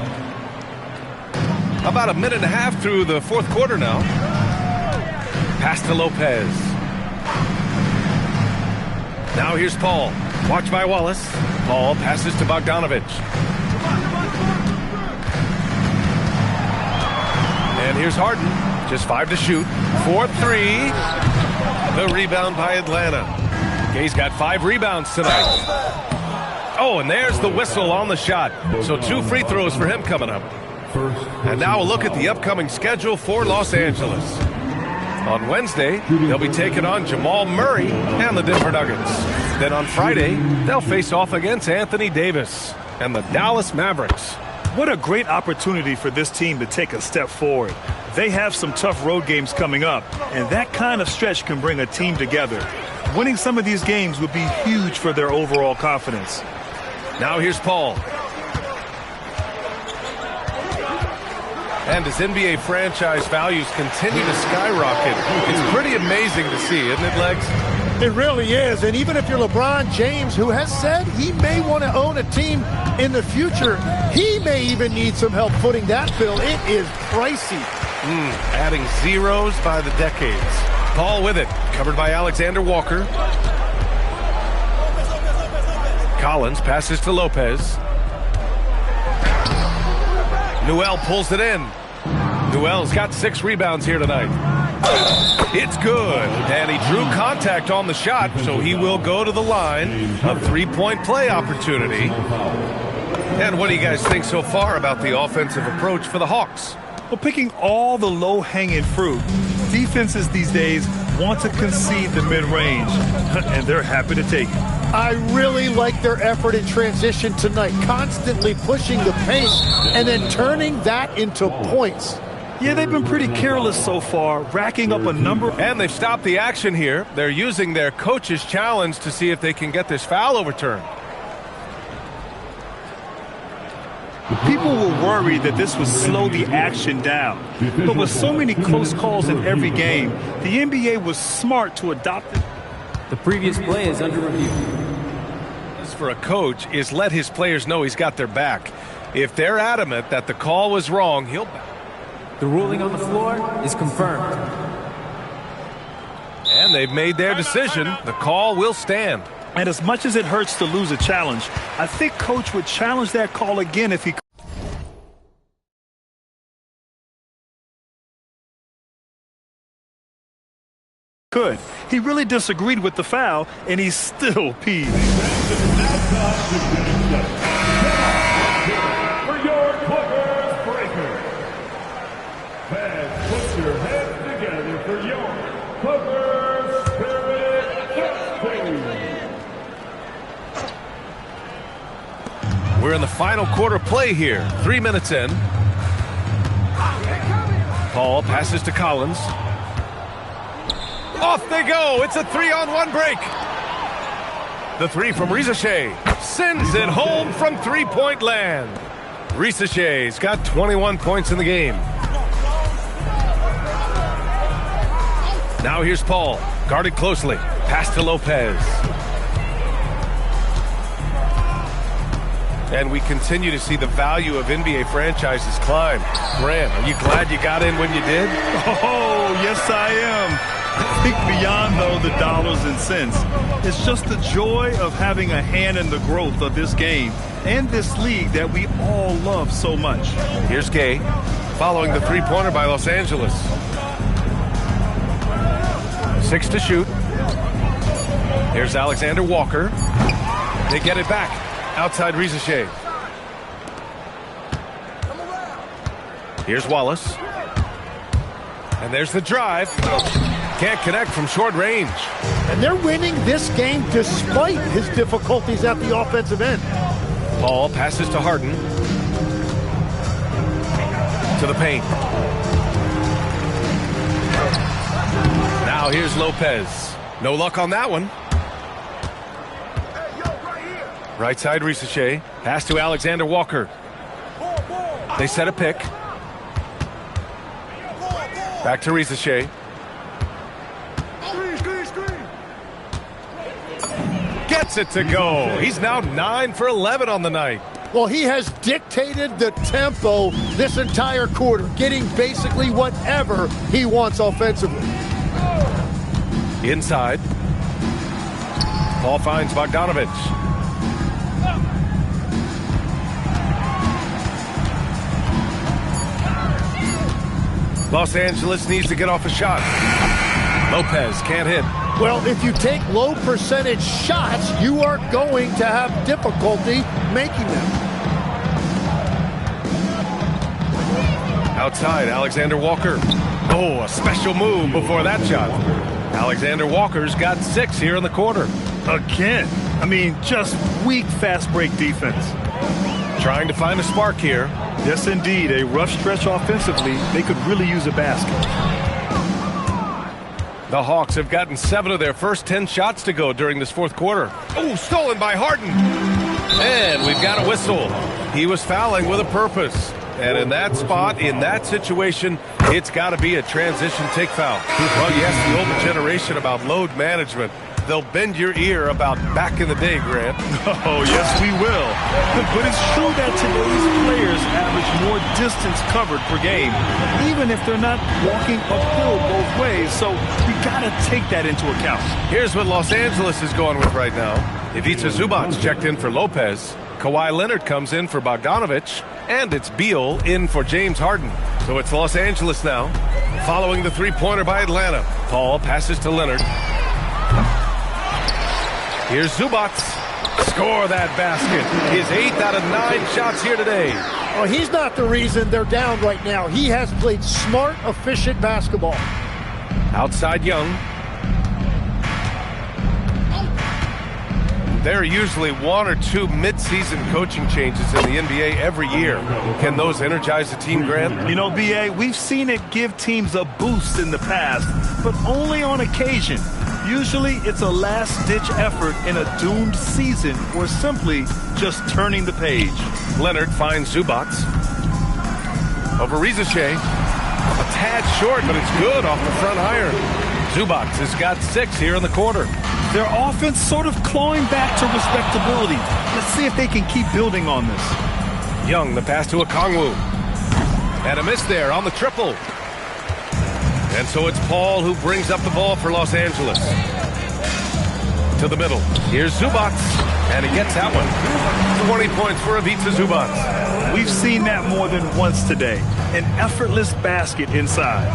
About a minute and a half through the fourth quarter now. Pass to Lopez. Now here's Paul. Watched by Wallace. Paul passes to Bogdanovich. And here's Harden. Just 5 to shoot. 4-3. The rebound by Atlanta. Gay's got 5 rebounds tonight. Oh, and there's the whistle on the shot. So 2 free throws for him coming up. And now a look at the upcoming schedule for Los Angeles. On Wednesday, they'll be taking on Jamal Murray and the Denver Nuggets. Then on Friday, they'll face off against Anthony Davis and the Dallas Mavericks. What a great opportunity for this team to take a step forward. They have some tough road games coming up, and that kind of stretch can bring a team together. Winning some of these games would be huge for their overall confidence. Now here's Paul. And as NBA franchise values continue to skyrocket, it's pretty amazing to see, isn't it, Legs? It really is, and even if you're LeBron James, who has said he may want to own a team in the future, he may even need some help footing that bill. It is pricey. Adding zeros by the decades. Paul with it, covered by Alexander Walker. Collins passes to Lopez. Newell pulls it in. Newell's got 6 rebounds here tonight. It's good, and he drew contact on the shot, so he will go to the line. A 3-point play opportunity. And what do you guys think so far about the offensive approach for the Hawks? Well, picking all the low-hanging fruit, defenses these days want to concede the mid-range, and they're happy to take it. I really like their effort in transition tonight, constantly pushing the pace and then turning that into points. Yeah, they've been pretty careless so far, racking up a number. And they've stopped the action here. They're using their coach's challenge to see if they can get this foul overturned. People were worried that this would slow the action down. But with so many close calls in every game, the NBA was smart to adopt it. The previous play is under review. This for a coach is let his players know he's got their back. If they're adamant that the call was wrong, he'll... The ruling on the floor is confirmed. And they've made their decision. The call will stand. And as much as it hurts to lose a challenge, I think Coach would challenge that call again if he could. He really disagreed with the foul, and he's still peeved. For your Clippers breaker. Fans, put your heads together for your Clippers Spirit Champion. We're in the final quarter play here. 3 minutes in. Paul passes to Collins. Off they go. It's a 3-on-1 break. The 3 from Risache sends it home from three-point land. Risache's got 21 points in the game. Now here's Paul, guarded closely. Pass to Lopez. And we continue to see the value of NBA franchises climb. Grant, are you glad you got in when you did? Oh, yes, I am. I think beyond, though, the dollars and cents, it's just the joy of having a hand in the growth of this game and this league that we all love so much. Here's Gay, following the three-pointer by Los Angeles. 6 to shoot. Here's Alexander Walker. They get it back. Outside Risache. Here's Wallace. And there's the drive. Can't connect from short range. And they're winning this game despite his difficulties at the offensive end. Paul passes to Harden. To the paint. Now here's Lopez. No luck on that one. Right side Risache. Pass to Alexander Walker. They set a pick. Back to Risache. Gets it to go. He's now 9 for 11 on the night. Well, he has dictated the tempo this entire quarter, getting basically whatever he wants offensively. Inside. Paul finds Bogdanovich. Los Angeles needs to get off a shot. Lopez can't hit. Well, if you take low percentage shots, you are going to have difficulty making them. Outside, Alexander Walker. Oh, a special move before that shot. Alexander Walker's got 6 here in the quarter. Again. I mean, just weak fast break defense. Trying to find a spark here. Yes, indeed. A rough stretch offensively. They could really use a basket. The Hawks have gotten 7 of their first 10 shots to go during this fourth quarter. Oh, stolen by Harden. And we've got a whistle. He was fouling with a purpose. And in that spot, in that situation, it's got to be a transition take foul. Well, you ask the older generation about load management. They'll bend your ear about back in the day, Grant. Oh, yes, we will. But it's true that today's players average more distance covered per game, even if they're not walking uphill both ways. So we got to take that into account. Here's what Los Angeles is going with right now. Ivica Zubac checked in for Lopez. Kawhi Leonard comes in for Bogdanovich. And it's Beal in for James Harden. So it's Los Angeles now, following the three-pointer by Atlanta. Paul passes to Leonard. Here's Zubac. Score that basket. His 8th out of 9 shots here today. Oh, he's not the reason they're down right now. He has played smart, efficient basketball. Outside Young. There are usually 1 or 2 mid-season coaching changes in the NBA every year. Can those energize the team, Grant? You know, B.A., we've seen it give teams a boost in the past, but only on occasion. Usually it's a last-ditch effort in a doomed season or simply just turning the page. Leonard finds Zubac. Over Rizachet. A tad short, but it's good off the front iron. Zubac has got 6 here in the quarter. Their offense sort of clawing back to respectability. Let's see if they can keep building on this. Young, the pass to Okongwu. And a miss there on the triple. And so it's Paul who brings up the ball for Los Angeles. To the middle. Here's Zubac. And he gets that one. 20 points for Ivica Zubac. We've seen that more than once today. An effortless basket inside.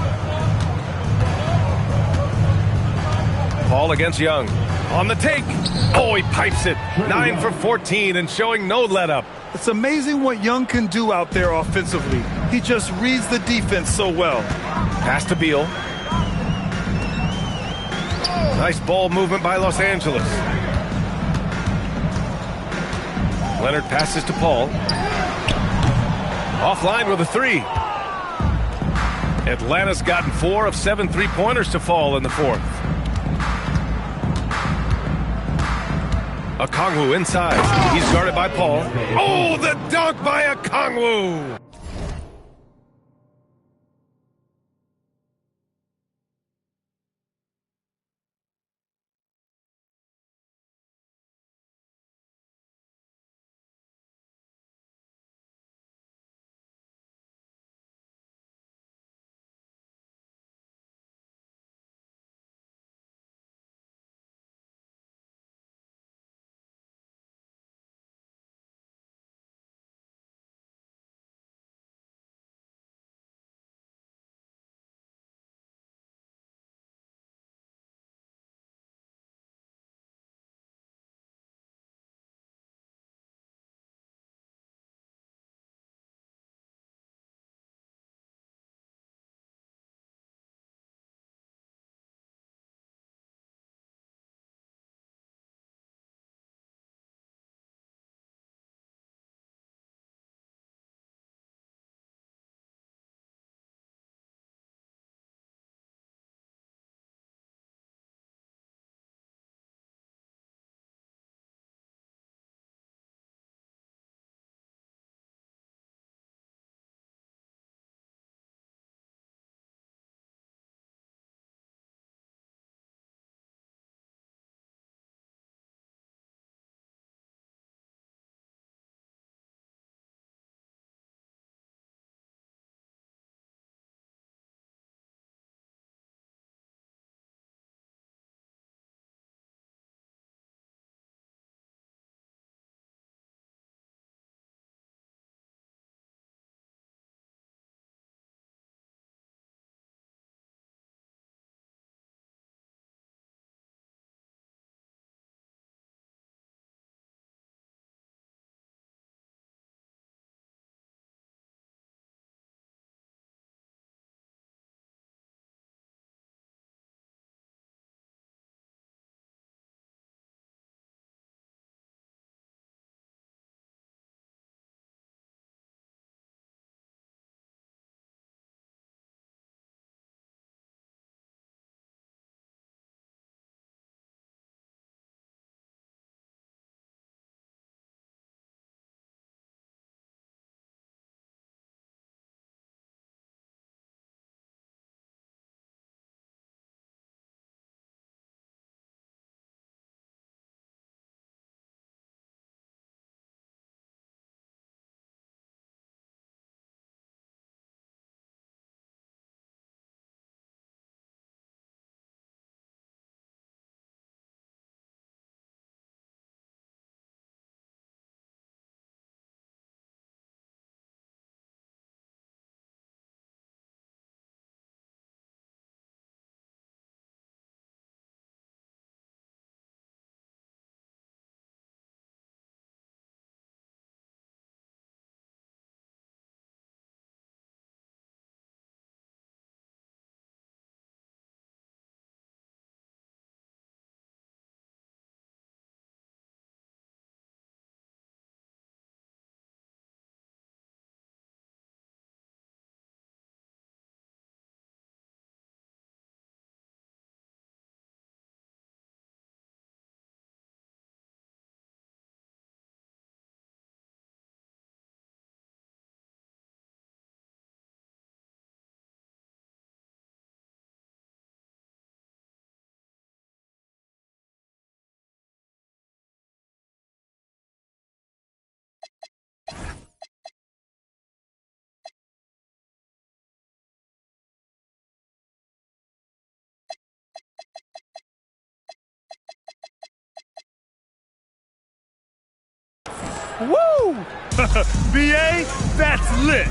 Paul against Young. On the take. Oh, he pipes it. 9 for 14 and showing no let-up. It's amazing what Young can do out there offensively. He just reads the defense so well. Pass to Beal. Nice ball movement by Los Angeles. Leonard passes to Paul. Offline with a 3. Atlanta's gotten 4 of 7 three-pointers to fall in the fourth. Okongwu inside. He's guarded by Paul. Oh, the dunk by Okongwu! Woo! BA, that's lit.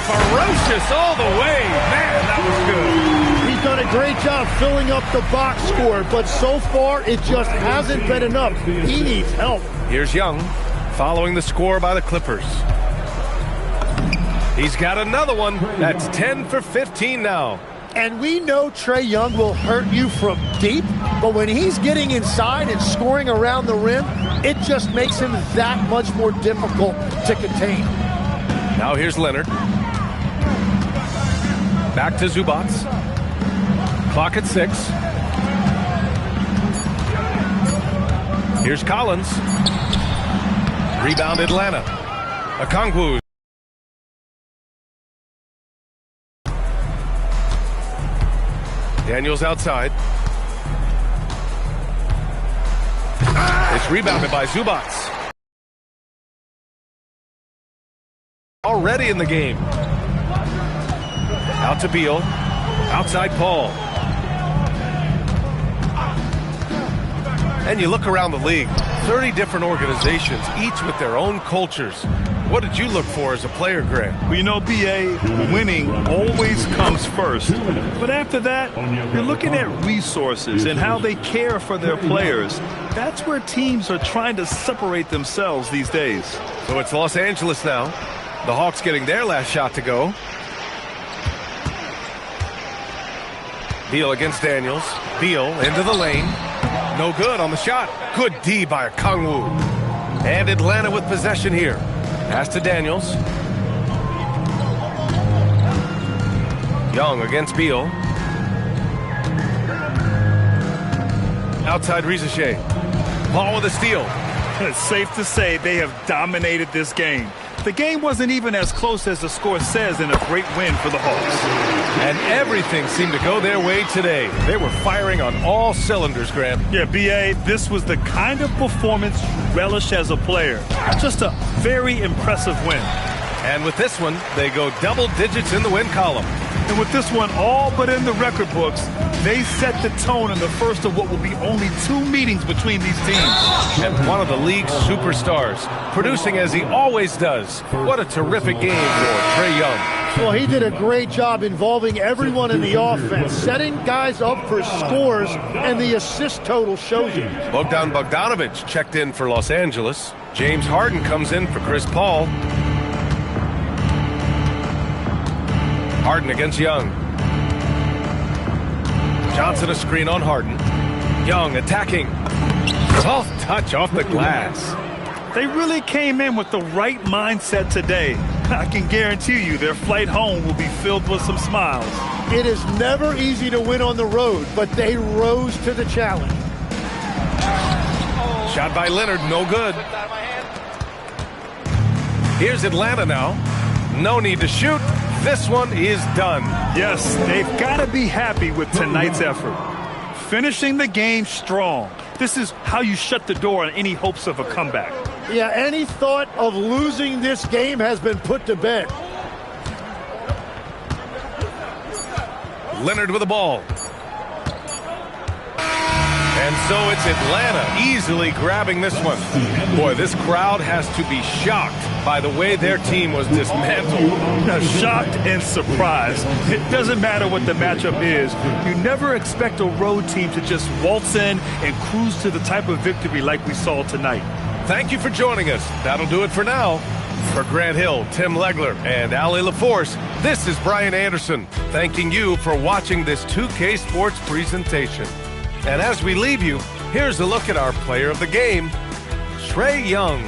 Ferocious all the way. Man, that was good. He's done a great job filling up the box score, but so far it just hasn't been enough. He needs help. Here's Young, following the score by the Clippers. He's got another one. That's 10 for 15 now. And we know Trae Young will hurt you from deep, but when he's getting inside and scoring around the rim, it just makes him that much more difficult to contain. Now here's Leonard. Back to Zubac. Clock at 6. Here's Collins. Rebound Atlanta. Okongwu. Daniels outside. It's rebounded by Zubac. Already in the game. Out to Beal. Outside Paul. And you look around the league, 30 different organizations, each with their own cultures. What did you look for as a player, Grant? Well, you know, BA, winning always comes first. But after that, you're looking at resources and how they care for their players. That's where teams are trying to separate themselves these days. So it's Los Angeles now. The Hawks getting their last shot to go. Beal against Daniels. Beal into the lane. No good on the shot. Good D by Okongwu. And Atlanta with possession here. Pass to Daniels. Young against Beal. Outside Rizachet. Paul with a steal. It's safe to say they have dominated this game. The game wasn't even as close as the score says in a great win for the Hawks. And everything seemed to go their way today. They were firing on all cylinders, Graham. Yeah, B.A., this was the kind of performance you relish as a player. Just a very impressive win. And with this one, they go double digits in the win column. And with this one all but in the record books, they set the tone in the first of what will be only 2 meetings between these teams. And one of the league's superstars, producing as he always does. What a terrific game for Trae Young. Well, he did a great job involving everyone in the offense, setting guys up for scores, and the assist total shows you. Bogdan Bogdanović checked in for Los Angeles. James Harden comes in for Chris Paul. Harden against Young. Johnson a screen on Harden. Young attacking. Soft touch off the glass. They really came in with the right mindset today. I can guarantee you their flight home will be filled with some smiles. It is never easy to win on the road, but they rose to the challenge. Shot by Leonard, no good. Here's Atlanta now. No need to shoot. This one is done. Yes, they've got to be happy with tonight's effort. Finishing the game strong. This is how you shut the door on any hopes of a comeback. Yeah, any thought of losing this game has been put to bed. Leonard with the ball. And so it's Atlanta easily grabbing this one. Boy, this crowd has to be shocked by the way their team was dismantled. Shocked and surprised. It doesn't matter what the matchup is. You never expect a road team to just waltz in and cruise to the type of victory like we saw tonight. Thank you for joining us. That'll do it for now. For Grant Hill, Tim Legler, and Ali LaForce, this is Brian Anderson, thanking you for watching this 2K Sports presentation. And as we leave you, here's a look at our player of the game, Trae Young.